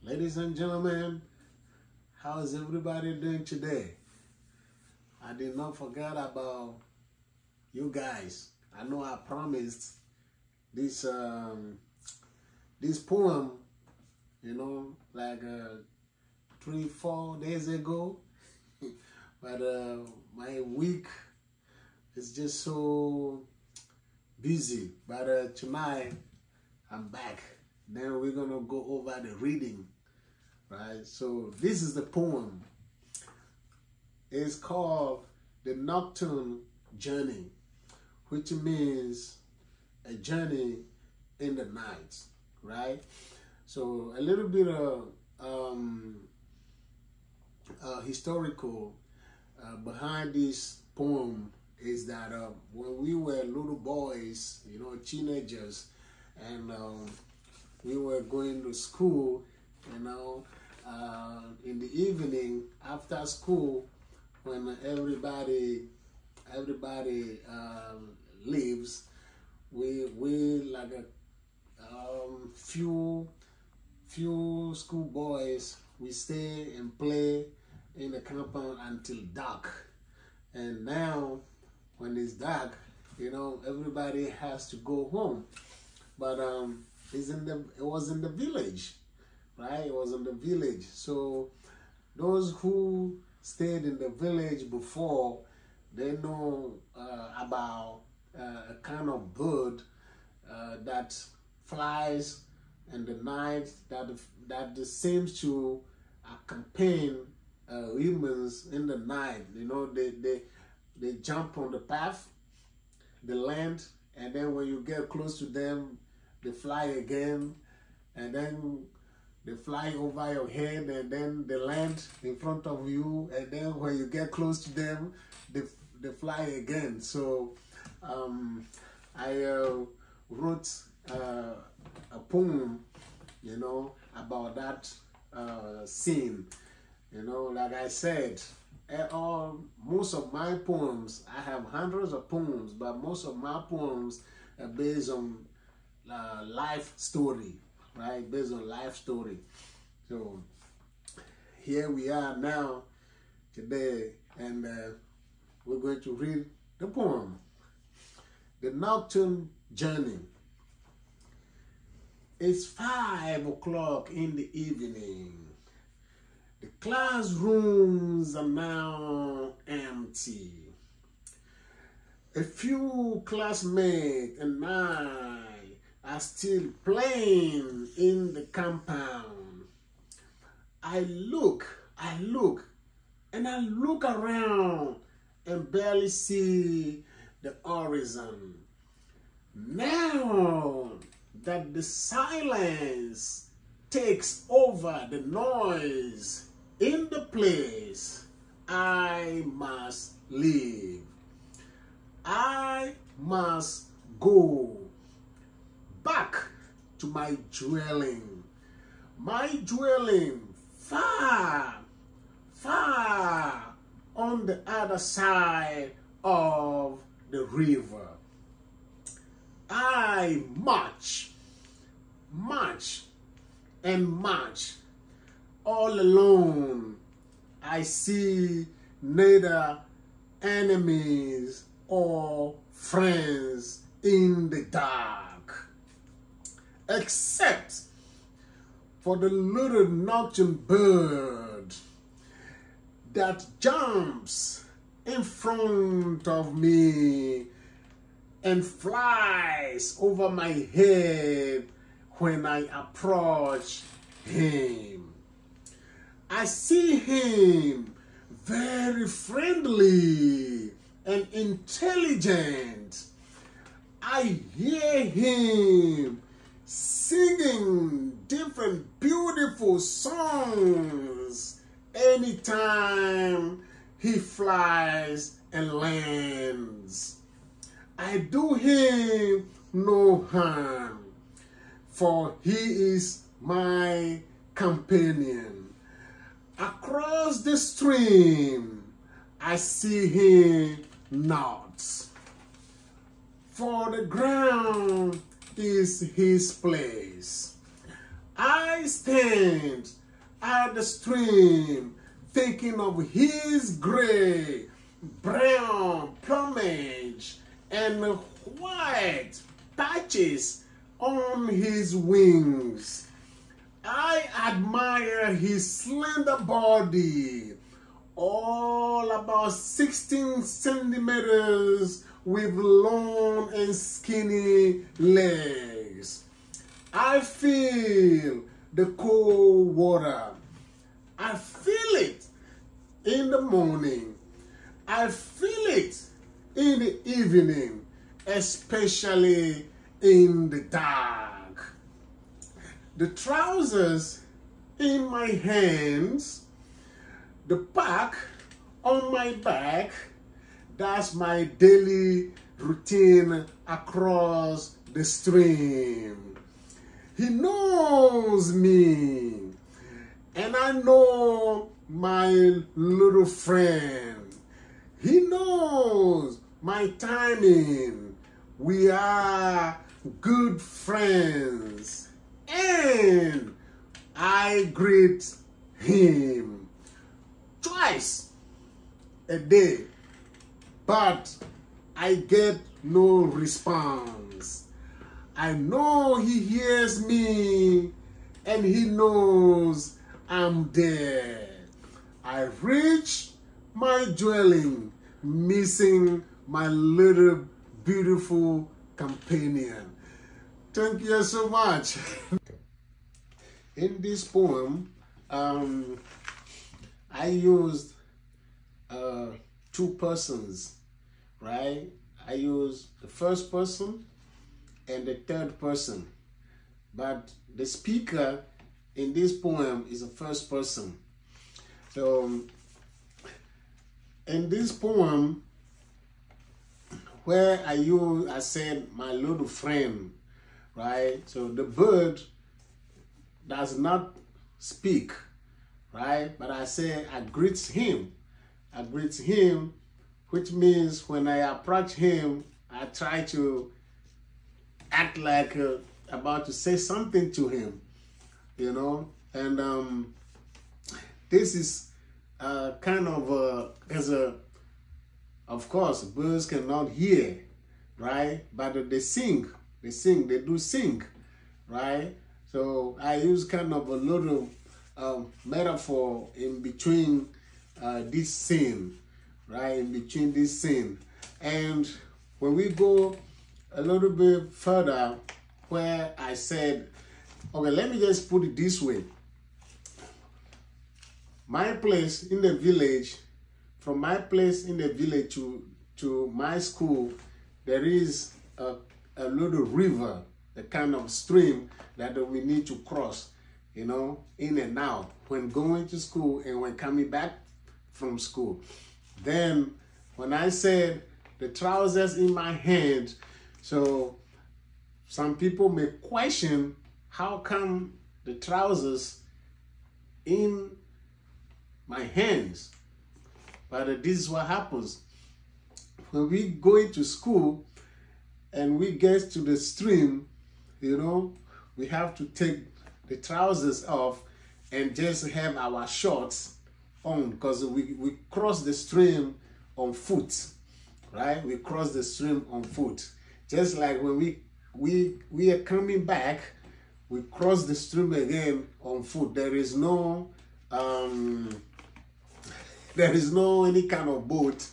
Ladies and gentlemen, how is everybody doing today? I did not forget about you guys. I know I promised this this poem, like 3-4 days ago, but my week is just so busy. But tonight I'm back. Then we're gonna go over the reading, right? So this is the poem. It's called the Nocturne Journey, which means a journey in the night, right? So a little bit of historical behind this poem is that when we were little boys, teenagers, and we were going to school, in the evening after school, when everybody leaves, we like a few school boys, we stay and play in the compound until dark. And now when it's dark, everybody has to go home. But it was in the village, right? It was in the village. So those who stayed in the village before, they know about a kind of bird that flies in the night, that seems to accompany humans in the night. They jump on the path, they land, and then when you get close to them, they fly again, and then they fly over your head, and then they land in front of you, and then when you get close to them, they fly again. So I wrote a poem, about that scene. Like I said, most of my poems, I have hundreds of poems, but most of my poems are based on life story, right? Based on life story. So here we are now today, and we're going to read the poem, The Nocturne Journey. It's 5 o'clock in the evening. The classrooms are now empty. A few classmates and I are still playing in the compound. I look around and barely see the horizon. Now that the silence takes over the noise in the place, I must leave. I must go back to my dwelling far on the other side of the river. I march all alone. I see neither enemies or friends in the dark, except for the little nocturne bird that jumps in front of me and flies over my head when I approach him. I see him very friendly and intelligent. I hear him singing different beautiful songs anytime he flies and lands. I do him no harm, for he is my companion. Across the stream, I see him not, for the ground is his place. I I stand at the stream, thinking of his gray, brown plumage and white patches on his wings. I admire his slender body, all about 16 centimeters with long and skinny legs. I feel the cold water. I feel it in the morning. I feel it in the evening, especially in the dark. The trousers in my hands, the pack on my back, that's my daily routine across the stream. He knows me, and I know my little friend. He knows my timing. We are good friends, and I greet him twice a day, but I get no response. I know he hears me, and he knows I'm there. I reach my dwelling, missing my little beautiful companion. Thank you so much. In this poem, I used two persons, right? I used the first person and the third person, but the speaker in this poem is the first person. So in this poem, where I said my little friend, right? So the bird does not speak, right? But I say I greet him. I greet him, which means when I approach him, I try to act like about to say something to him, you know? And this is kind of of course, birds cannot hear, right? But they sing, they do sing, right? So I use kind of a little metaphor in between this scene, right? In between this scene. And when we go a little bit further, where I said, okay, let me just put it this way. My place in the village, from my place in the village to my school, there is a little river, a kind of stream that we need to cross, you know, in and out when going to school and when coming back from school. Then when I said the trousers in my hand, so some people may question how come the trousers in my hands. But this is what happens. When we go into school and we get to the stream, you know, we have to take the trousers off and just have our shorts on, because we cross the stream on foot, right? We cross the stream on foot. Just like when we are coming back, we cross the stream again on foot. There is no any kind of boat,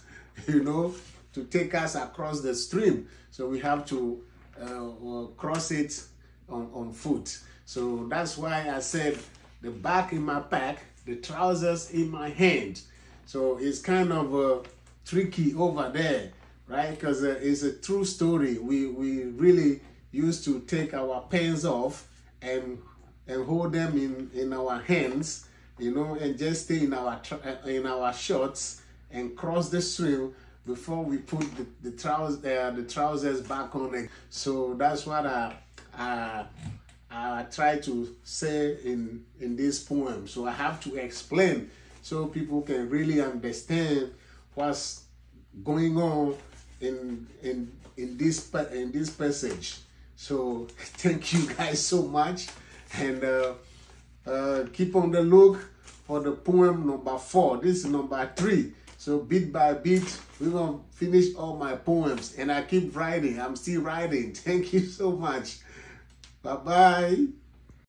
you know, to take us across the stream. So we have to cross it on foot. So that's why I said the back in my pack, the trousers in my hand. So it's kind of tricky over there, right? Because it's a true story. We really used to take our pants off and hold them in our hands, you know, and just stay in our shorts and cross the stream before we put the trousers back on it. So that's what I try to say in this poem. So I have to explain so people can really understand what's going on in this passage. So thank you guys so much, and keep on the look for the poem number 4. This is number 3. So bit by bit, we're going to finish all my poems. And I keep writing. I'm still writing. Thank you so much. Bye-bye.